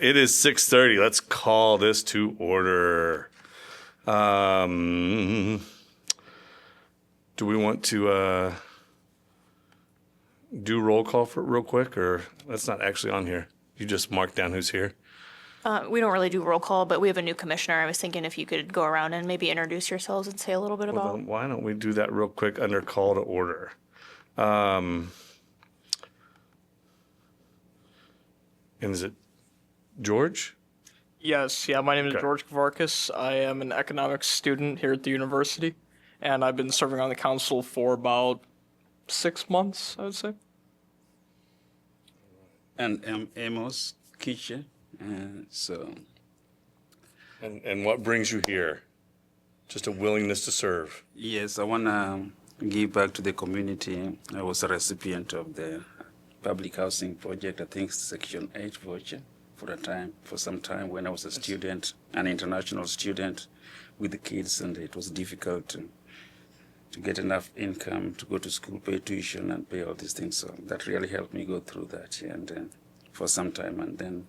it is 6:30. Let's call this to order. Do we want to do roll call for real quick, or that's not actually on here? You just mark down who's here. We don't really do roll call, but we have a new commissioner. I was thinking if you could go around and maybe introduce yourselves and say a little bit Well, about. then why don't we do that real quick under call to order? And is it George? Yes, yeah, my name is Okay. George Kavarkas. I am an economics student here at the university, and I've been serving on the council for about 6 months, I would say. And I'm Amos Kitchen. And what brings you here? Just a willingness to serve. Yes, I want to give back to the community. I was a recipient of the public housing project, I think Section 8 voucher for some time when I was a student, an international student with the kids, and it was difficult to get enough income to go to school, pay tuition, and pay all these things. So that really helped me go through that and for some time. And then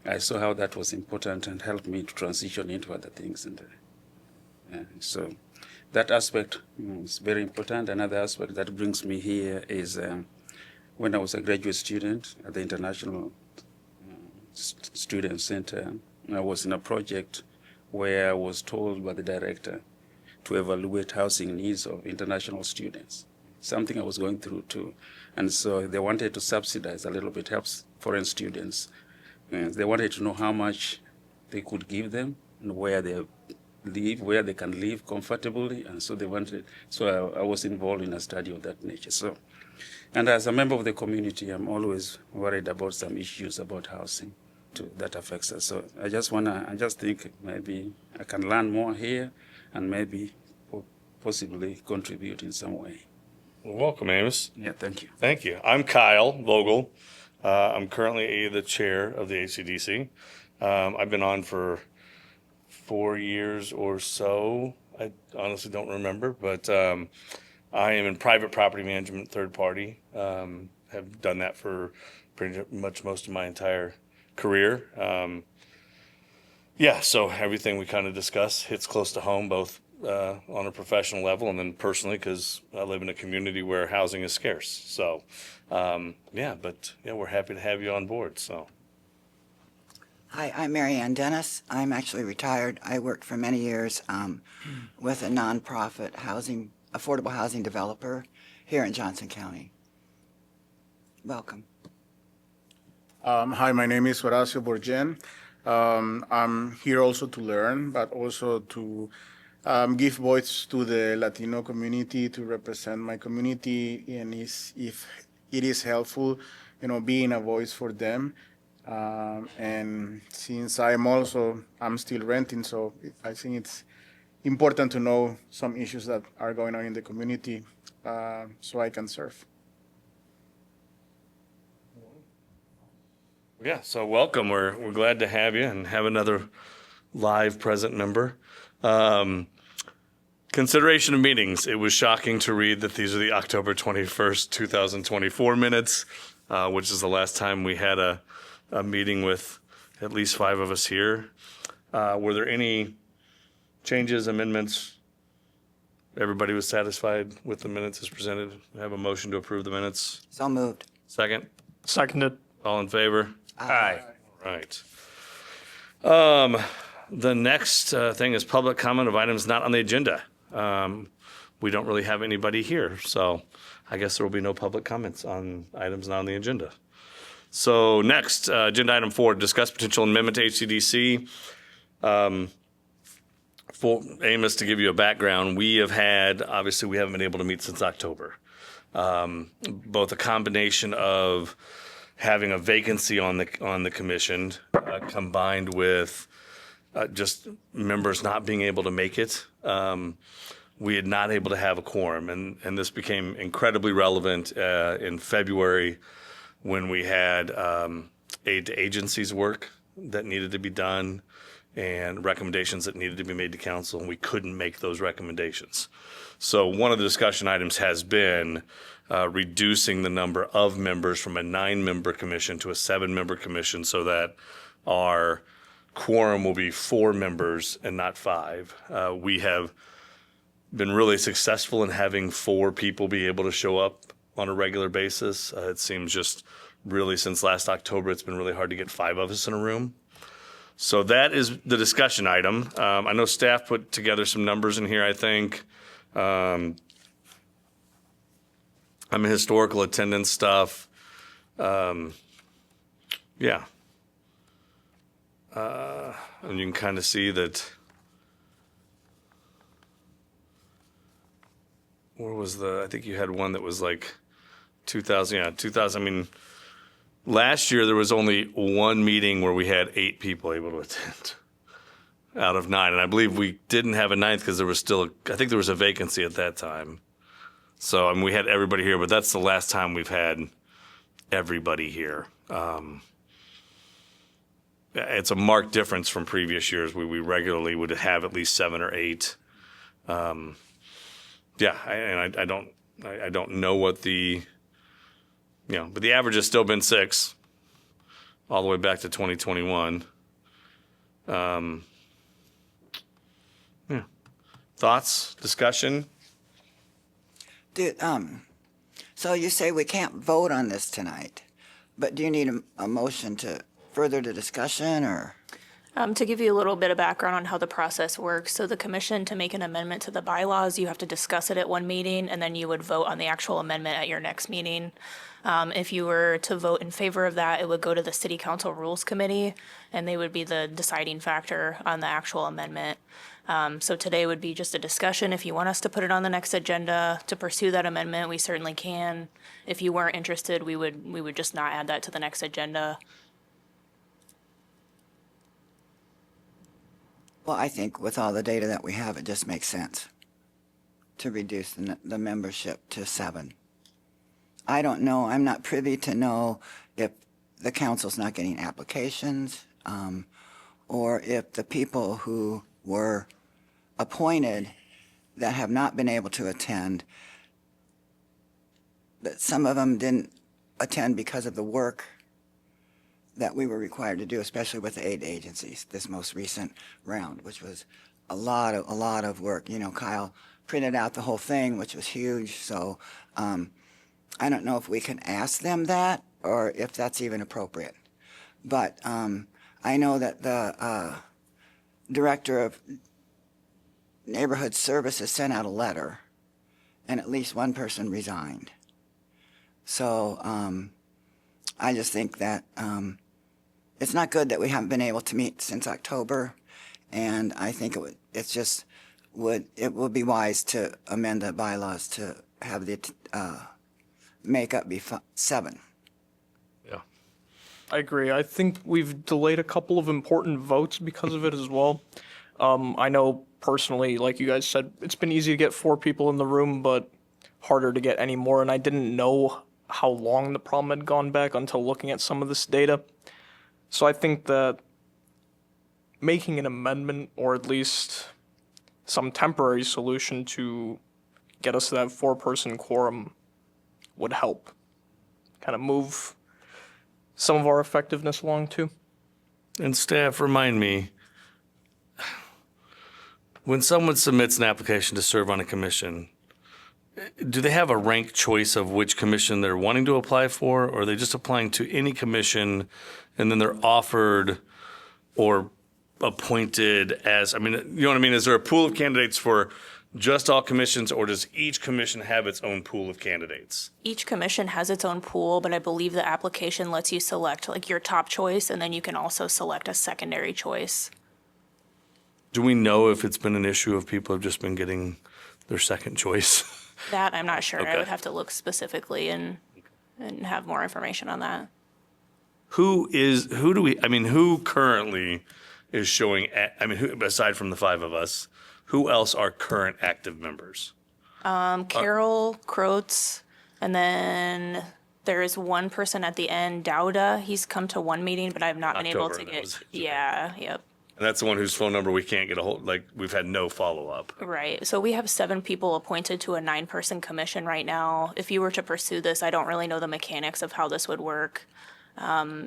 I saw how that was important and helped me to transition into other things. And so that aspect is very important. Another aspect that brings me here is when I was a graduate student at the International Student Center, I was in a project where I was told by the director to evaluate housing needs of international students, something I was going through too. And so they wanted to subsidize a little bit, helps foreign students. And they wanted to know how much they could give them and where they live, where they can live comfortably. And so I was involved in a study of that nature. So, and as a member of the community, I'm always worried about some issues about housing that affects us. So I just think maybe I can learn more here and maybe possibly contribute in some way. Well, welcome, Amos. Yeah, thank you. Thank you. I'm Kyle Vogel. I'm currently the chair of the ACDC. I've been on for 4 years or so. I honestly don't remember, but I am in private property management, third party. Have done that for pretty much most of my entire career. So everything we kind of discuss hits close to home, both on a professional level and then personally, because I live in a community where housing is scarce. So, we're happy to have you on board. So, Hi, I'm Mary Ann Dennis. I'm actually retired. I worked for many years with a nonprofit affordable housing developer here in Johnson County. Welcome. Hi, my name is Horacio Borgen. I'm here also to learn, but also to give voice to the Latino community, to represent my community, and if it is helpful, being a voice for them. And since I'm still renting, so I think it's important to know some issues that are going on in the community so I can serve. yeah, so welcome. We're glad to have you and have another live present member. Consideration of meetings. It was shocking to read that these are the October 21st, 2024 minutes, which is the last time we had a meeting with at least 5 of us here. Were there any changes, amendments? Everybody was satisfied with the minutes as presented? I have a motion to approve the minutes. So moved. Second? Seconded. All in favor? Aye. Right. The next thing is public comment of items not on the agenda. We don't really have anybody here, so I guess there will be no public comments on items not on the agenda. So next, agenda item 4, discuss potential amendment to HCDC. For Amos, to give you a background, we haven't been able to meet since October. Both a combination of having a vacancy on the commission combined with just members not being able to make it. We had not able to have a quorum, and this became incredibly relevant in February when we had aid to agencies work that needed to be done, and recommendations that needed to be made to council, and we couldn't make those recommendations. So one of the discussion items has been reducing the number of members from a 9-member commission to a 7-member commission so that our quorum will be 4 members and not 5. We have been really successful in having 4 people be able to show up on a regular basis. It seems just really since last October, it's been really hard to get 5 of us in a room. So that is the discussion item. I know staff put together some numbers in here, I think. I'm a historical attendance stuff. Yeah. And you can kind of see that. Where was I think you had one that was like 2,000. Yeah, 2,000. I mean, last year there was only one meeting where we had 8 people able to attend out of 9. And I believe we didn't have a 9th because there was still, I think there was a vacancy at that time. So, I mean, we had everybody here, but that's the last time we've had everybody here. It's a marked difference from previous years where we regularly would have at least 7 or 8. Yeah, I don't know what but the average has still been 6 all the way back to 2021. Yeah. Thoughts, discussion? Dude, so you say we can't vote on this tonight, but do you need a motion to further the discussion or? To give you a little bit of background on how the process works, so the commission, to make an amendment to the bylaws, you have to discuss it at one meeting, and then you would vote on the actual amendment at your next meeting. If you were to vote in favor of that, it would go to the City Council Rules Committee, and they would be the deciding factor on the actual amendment. So today would be just a discussion. If you want us to put it on the next agenda to pursue that amendment, we certainly can. If you weren't interested, we would just not add that to the next agenda. Well, I think with all the data that we have, it just makes sense to reduce the membership to 7. I don't know, I'm not privy to know if the council's not getting applications, or if the people who were appointed that have not been able to attend, that some of them didn't attend because of the work that we were required to do, especially with the aid agencies, this most recent round, which was a lot of work. You know, Kyle printed out the whole thing, which was huge. So I don't know if we can ask them that or if that's even appropriate. But I know that the director of neighborhood services sent out a letter, and at least one person resigned. So I just think that it's not good that we haven't been able to meet since October, and I think it would be wise to amend the bylaws to have the makeup be 7. Yeah. I agree. I think we've delayed a couple of important votes because of it as well. I know personally, like you guys said, it's been easy to get 4 people in the room, but harder to get any more, and I didn't know how long the problem had gone back until looking at some of this data. So I think that making an amendment, or at least some temporary solution to get us to that 4-person quorum, would help kind of move some of our effectiveness along too. And staff, remind me, when someone submits an application to serve on a commission, do they have a ranked choice of which commission they're wanting to apply for, or are they just applying to any commission and then they're offered or appointed as, I mean, you know what I mean? Is there a pool of candidates for just all commissions, or does each commission have its own pool of candidates? Each commission has its own pool, but I believe the application lets you select like your top choice, and then you can also select a secondary choice. Do we know if it's been an issue of people have just been getting their second choice? That I'm not sure. I Okay. would have to look specifically and have more information on that. Who currently is showing, who, aside from the 5 of us, who else are current active members? Carol Croats, and then there is one person at the end, Dowda. He's come to one meeting, but I've not been able October, to that get. was- Yeah, yep. And that's the one whose phone number we can't get a hold, like, we've had no follow-up. Right. So we have 7 people appointed to a 9-person commission right now. If you were to pursue this, I don't really know the mechanics of how this would work.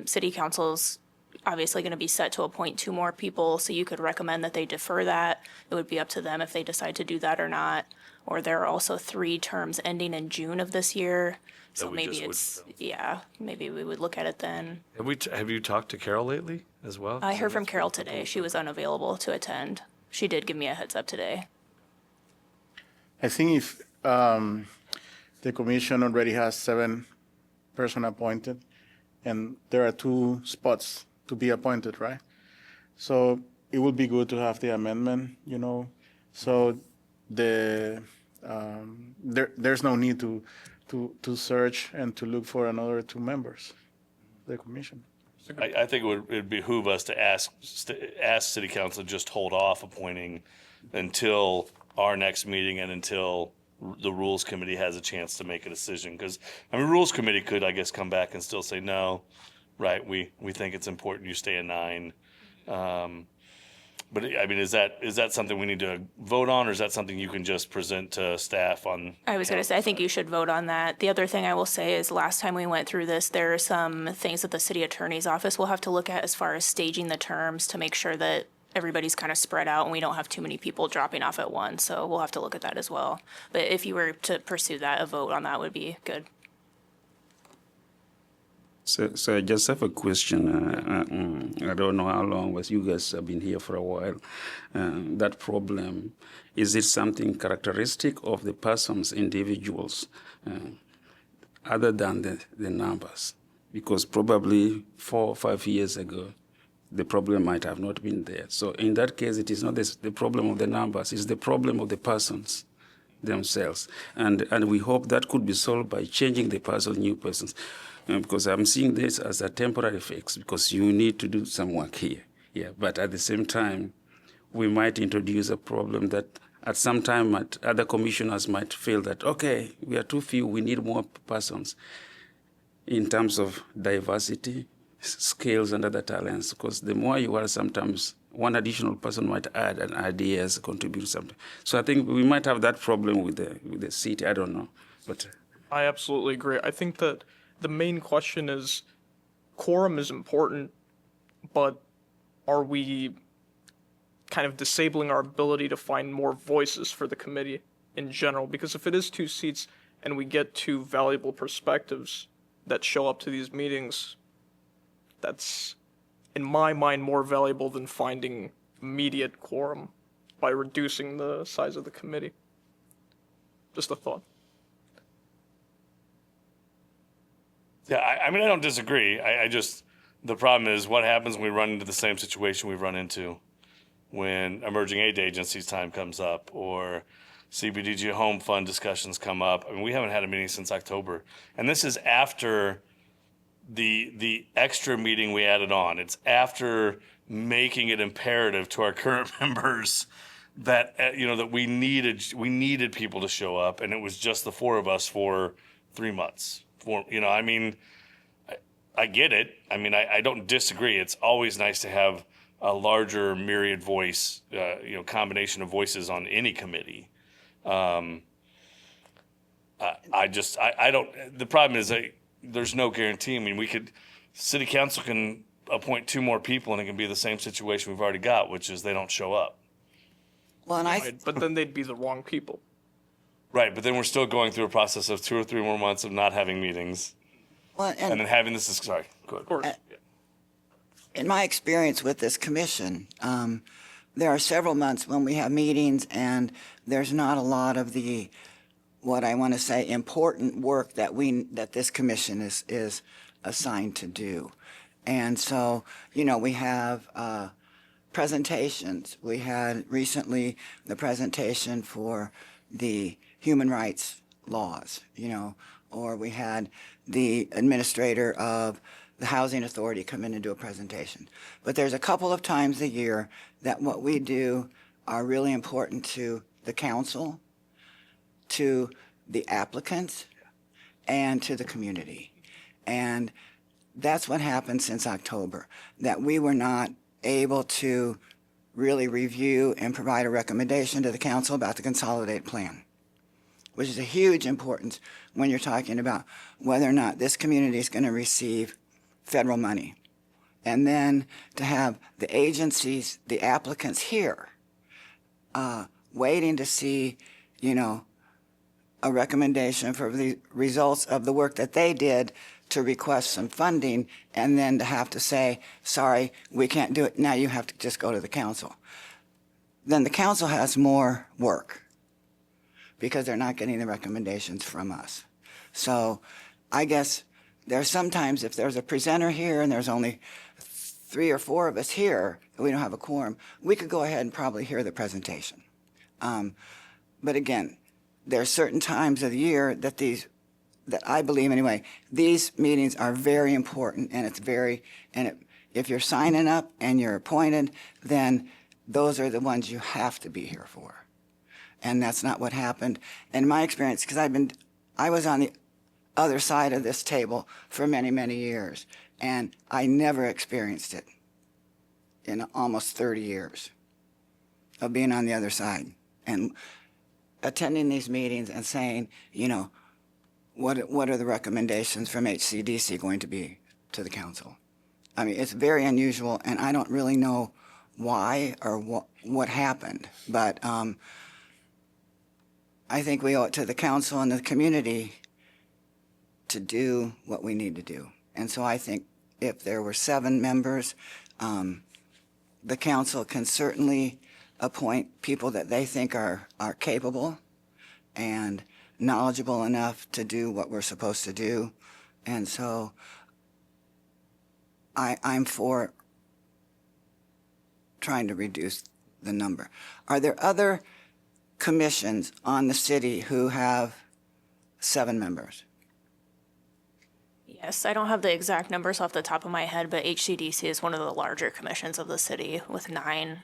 City council's obviously going to be set to appoint 2 more people, so you could recommend that they defer that. It would be up to them if they decide to do that or not. Or there are also 3 terms ending in June of this year. So That we maybe just would it's, fill. yeah, maybe we would look at it then. Have you talked to Carol lately as well? I heard from Carol today. She was unavailable to attend. She did give me a heads up today. I think if the commission already has 7 person appointed, and there are 2 spots to be appointed, right? So it would be good to have the amendment, so there's no need to search and to look for another 2 members, of the commission. I think it'd behoove us to ask city council to just hold off appointing until our next meeting and until the rules committee has a chance to make a decision. Because, rules committee could, I guess, come back and still say, no, right, we think it's important you stay a 9. But is that something we need to vote on, or is that something you can just present to staff on? I was going to say, I think you should vote on that. The other thing I will say is last time we went through this, there are some things that the city attorney's office will have to look at as far as staging the terms to make sure that everybody's kind of spread out and we don't have too many people dropping off at once. So we'll have to look at that as well. But if you were to pursue that, a vote on that would be good. So I just have a question. I don't know how long, but you guys have been here for a while. That problem, is it something characteristic of the persons, individuals, other than the numbers? Because probably 4 or 5 years ago, the problem might have not been there. So in that case, it is not the problem of the numbers, it's the problem of the persons themselves. And we hope that could be solved by changing the person, new persons. Because I'm seeing this as a temporary fix, because you need to do some work here. Yeah, but at the same time, we might introduce a problem that at some time other commissioners might feel that, okay, we are too few, we need more persons in terms of diversity, skills, and other talents. Because the more you are, sometimes one additional person might add an ideas, contribute something. So I think we might have that problem with the city. I don't know, but I absolutely agree. I think that the main question is quorum is important, but are we kind of disabling our ability to find more voices for the committee in general? Because if it is 2 seats and we get 2 valuable perspectives that show up to these meetings, that's, in my mind, more valuable than finding immediate quorum by reducing the size of the committee. Just a thought. Yeah, I don't disagree. I just, the problem is what happens when we run into the same situation we've run into when emerging aid agencies time comes up or CBDG home fund discussions come up. We haven't had a meeting since October. And this is after the extra meeting we added on. It's after making it imperative to our current members that, that we needed people to show up, and it was just the 4 of us for 3 months. I get it. I don't disagree. It's always nice to have a larger myriad voice, combination of voices on any committee. The problem is there's no guarantee. City council can appoint 2 more people and it can be the same situation we've already got, which is they don't show up. Well, and Right, but then they'd be the wrong people. Right, but then we're still going through a process of 2 or 3 more months of not having meetings, well, and then having this. Sorry, go ahead. Of course. in my experience with this commission, there are several months when we have meetings and there's not a lot of the, what I want to say, important work that this commission is assigned to do. And so, we have presentations. We had recently the presentation for the human rights laws, or we had the administrator of the Housing Authority come in and do a presentation. But there's a couple of times a year that what we do are really important to the council, to the applicants, and to the community. And that's what happened since October, that we were not able to really review and provide a recommendation to the council about the consolidated plan, which is a huge importance when you're talking about whether or not this community is going to receive federal money. And then to have the agencies, the applicants here, waiting to see, a recommendation for the results of the work that they did to request some funding, and then to have to say, sorry, we can't do it, now you have to just go to the council. Then the council has more work because they're not getting the recommendations from us. So I guess there's sometimes if there's a presenter here and there's only 3 or 4 of us here, and we don't have a quorum, we could go ahead and probably hear the presentation. But again, there are certain times of the year that I believe anyway, these meetings are very important, and if you're signing up and you're appointed, then those are the ones you have to be here for. And that's not what happened. In my experience, because I was on the other side of this table for many, many years, and I never experienced it in almost 30 years of being on the other side and attending these meetings and saying, what are the recommendations from HCDC going to be to the council? I mean, it's very unusual, and I don't really know why or what happened, but I think we owe it to the council and the community to do what we need to do. And so I think if there were 7 members, the council can certainly appoint people that they think are capable and knowledgeable enough to do what we're supposed to do. And so I'm for trying to reduce the number. Are there other commissions on the city who have 7 members? Yes, I don't have the exact numbers off the top of my head, but HCDC is one of the larger commissions of the city with 9.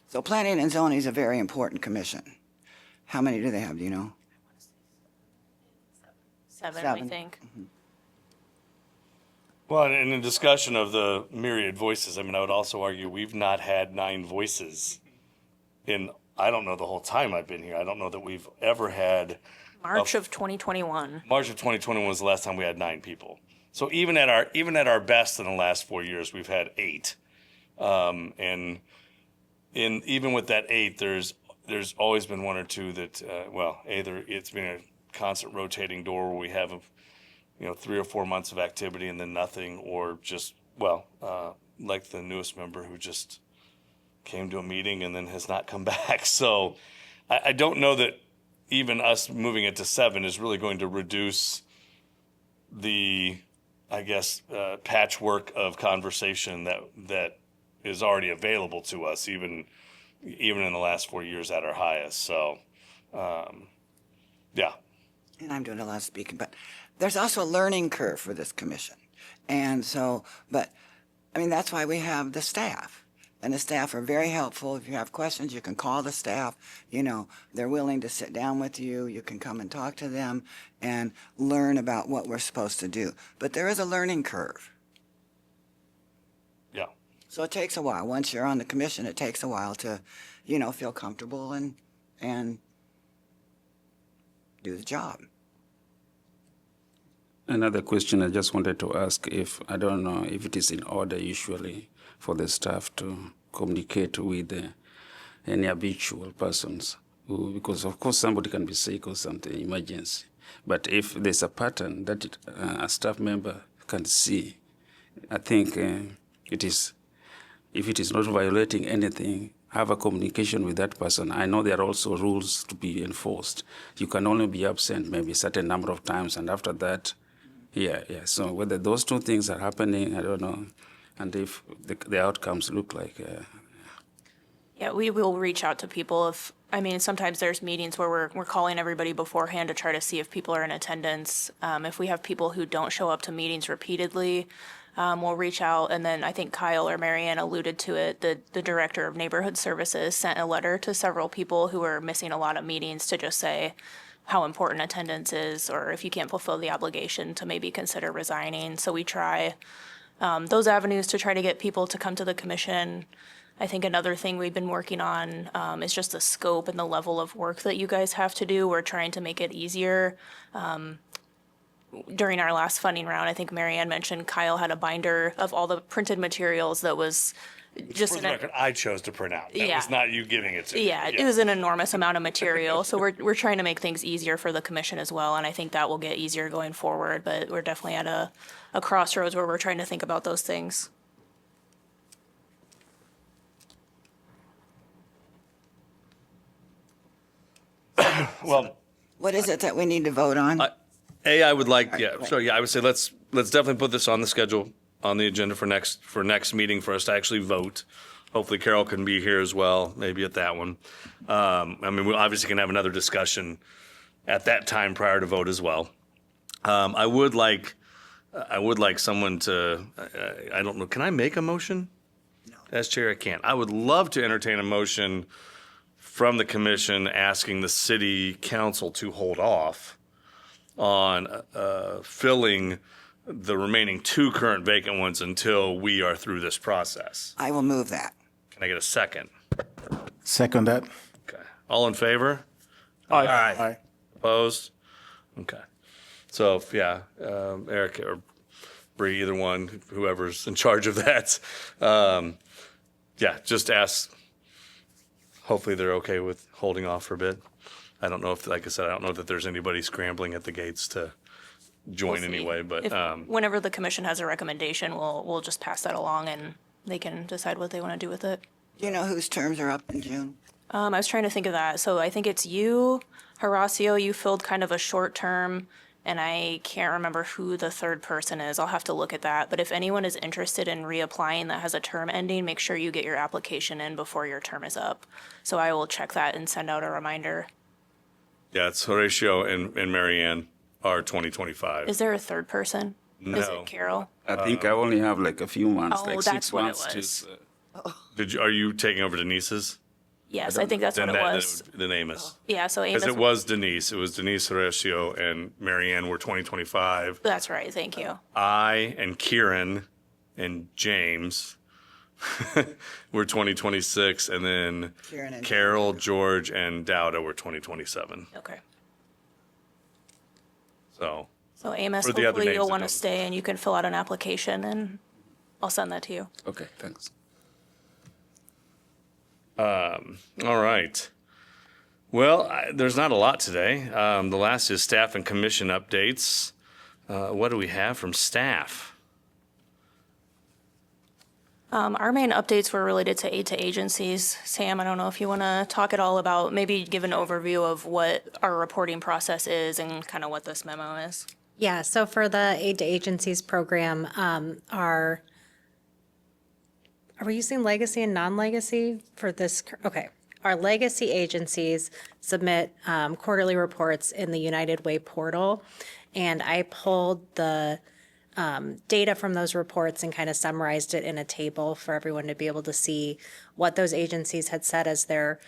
So planning and zoning is a very important commission. How many do they have, do you know? 7, I 7. think. Well, in the discussion of the myriad voices, I would also argue we've not had 9 voices in, I don't know, the whole time I've been here. I don't know that we've ever had. March of 2021. March of 2021 was the last time we had 9 people. So even at our best in the last 4 years, we've had 8. And even with that 8, there's always been 1 or 2 that either it's been a constant rotating door where we have 3 or 4 months of activity and then nothing, or just like the newest member who just came to a meeting and then has not come back. So I don't know that even us moving it to 7 is really going to reduce the, patchwork of conversation that is already available to us, even in the last 4 years at our highest. So, yeah. And I'm doing a lot of speaking, but there's also a learning curve for this commission. And so, that's why we have the staff. And the staff are very helpful. If you have questions, you can call the staff. They're willing to sit down with you. You can come and talk to them and learn about what we're supposed to do. But there is a learning curve. Yeah. So it takes a while. Once you're on the commission, it takes a while to, feel comfortable and do the job. Another question I just wanted to ask, I don't know if it is in order usually for the staff to communicate with any habitual persons, because of course somebody can be sick or something, emergency. But if there's a pattern that a staff member can see, I think if it is not violating anything, have a communication with that person. I know there are also rules to be enforced. You can only be absent maybe a certain number of times, and after that, yeah. So whether those 2 things are happening, I don't know. And if the outcomes look like... Yeah, we will reach out to people sometimes there's meetings where we're calling everybody beforehand to try to see if people are in attendance. If we have people who don't show up to meetings repeatedly, we'll reach out. And then I think Kyle or Marianne alluded to it, the director of neighborhood services sent a letter to several people who are missing a lot of meetings to just say how important attendance is, or if you can't fulfill the obligation to maybe consider resigning. So we try those avenues to try to get people to come to the commission. I think another thing we've been working on is just the scope and the level of work that you guys have to do. We're trying to make it easier. During our last funding round, I think Marianne mentioned Kyle had a binder of all the printed materials that was just For the record, I chose to print out. That Yeah. was not you giving it to me. yeah, it was an enormous amount of material. So we're trying to make things easier for the commission as well, and I think that will get easier going forward. But we're definitely at a crossroads where we're trying to think about those things. Well, What is it that we need to vote on? I would like, yeah, so yeah, I would say let's definitely put this on the schedule, on the agenda for next meeting for us to actually vote. Hopefully Carol can be here as well, maybe at that one. I mean, we obviously can have another discussion at that time prior to vote as well. I would like someone to, I don't know, can I make a motion? No. As chair, I can't. I would love to entertain a motion from the commission asking the city council to hold off on filling the remaining 2 current vacant ones until we are through this process. I will move that. Can I get a second? Second that. Okay. All in favor? Aye. Aye. Opposed? Okay. So, yeah, Eric or Bree, either one, whoever's in charge of that. Yeah, just ask. Hopefully they're okay with holding off for a bit. I don't know if, like I said, I don't know that there's anybody scrambling at the gates to join We'll see. anyway, but Whenever the commission has a recommendation, we'll just pass that along and they can decide what they want to do with it. Do you know whose terms are up in June? I was trying to think of that. So I think it's you, Horacio, you filled kind of a short term, and I can't remember who the third person is. I'll have to look at that. But if anyone is interested in reapplying that has a term ending, make sure you get your application in before your term is up. So I will check that and send out a reminder. yeah, it's Horatio and Marianne are 2025. Is there a third person? Is No. it Carol? I think I only have like a few months, Oh, like that's 6 what it months. was. Are you taking over Denise's? Yes, I think that's what it was. Then Amos. Yeah, so Because Amos, it was Denise. It was Denise Horatio and Marianne were 2025. that's right, thank you. I and Kieran and James were 2026. And then Kieran and Carol, George, and Dowda were 2027. Okay. So, So Amos, For the other hopefully names you'll that want to don't- stay and you can fill out an application and I'll send that to you. Okay, thanks. all right. Well, there's not a lot today. The last is staff and commission updates. What do we have from staff? Our main updates were related to aid to agencies. Sam, I don't know if you want to talk at all about, maybe give an overview of what our reporting process is and kind of what this memo is. Yeah, so for the aid to agencies program, are we using legacy and non-legacy for this? Okay. Our legacy agencies submit quarterly reports in the United Way portal. And I pulled the data from those reports and kind of summarized it in a table for everyone to be able to see what those agencies had set as their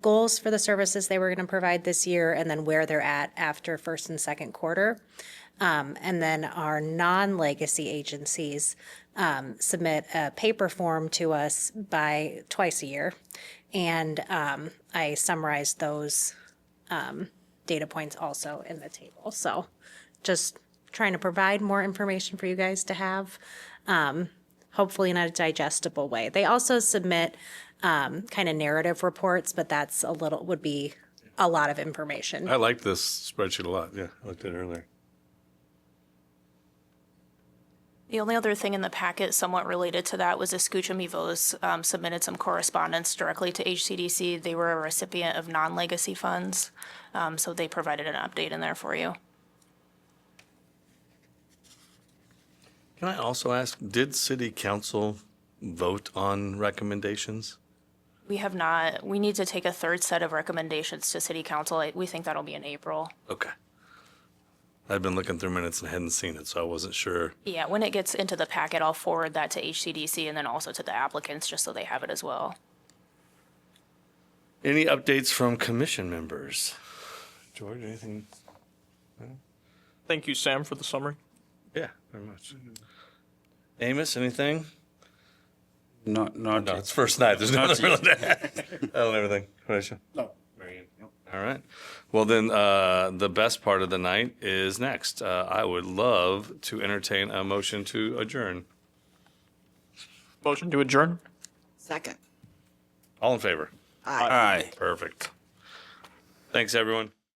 goals for the services they were going to provide this year and then where they're at after first and second quarter. And then our non-legacy agencies submit a paper form to us by twice a year. And I summarized those data points also in the table. So just trying to provide more information for you guys to have, hopefully in a digestible way. They also submit kind of narrative reports, but that's would be a lot of information. I like this spreadsheet a lot. Yeah, I looked at it earlier. The only other thing in the packet somewhat related to that was Escucha Mi Voz submitted some correspondence directly to HCDC. They were a recipient of non-legacy funds, so they provided an update in there for you. Can I also ask, did city council vote on recommendations? We have not, we need to take a third set of recommendations to city council. We think that'll be in April. Okay. I'd been looking through minutes and hadn't seen it, so I wasn't sure. Yeah, when it gets into the packet, I'll forward that to HCDC and then also to the applicants, just so they have it as well. Any updates from commission members? George, anything? Thank you, Sam, for the summary. Yeah, very much. Amos, anything? Not No, it's first night. There's nothing really to add. I don't have anything. Horatio? No, Marion. No. All right. Well, then the best part of the night is next. I would love to entertain a motion to adjourn. Motion to adjourn? Second. All in favor? Aye. Aye. Perfect. Thanks, everyone.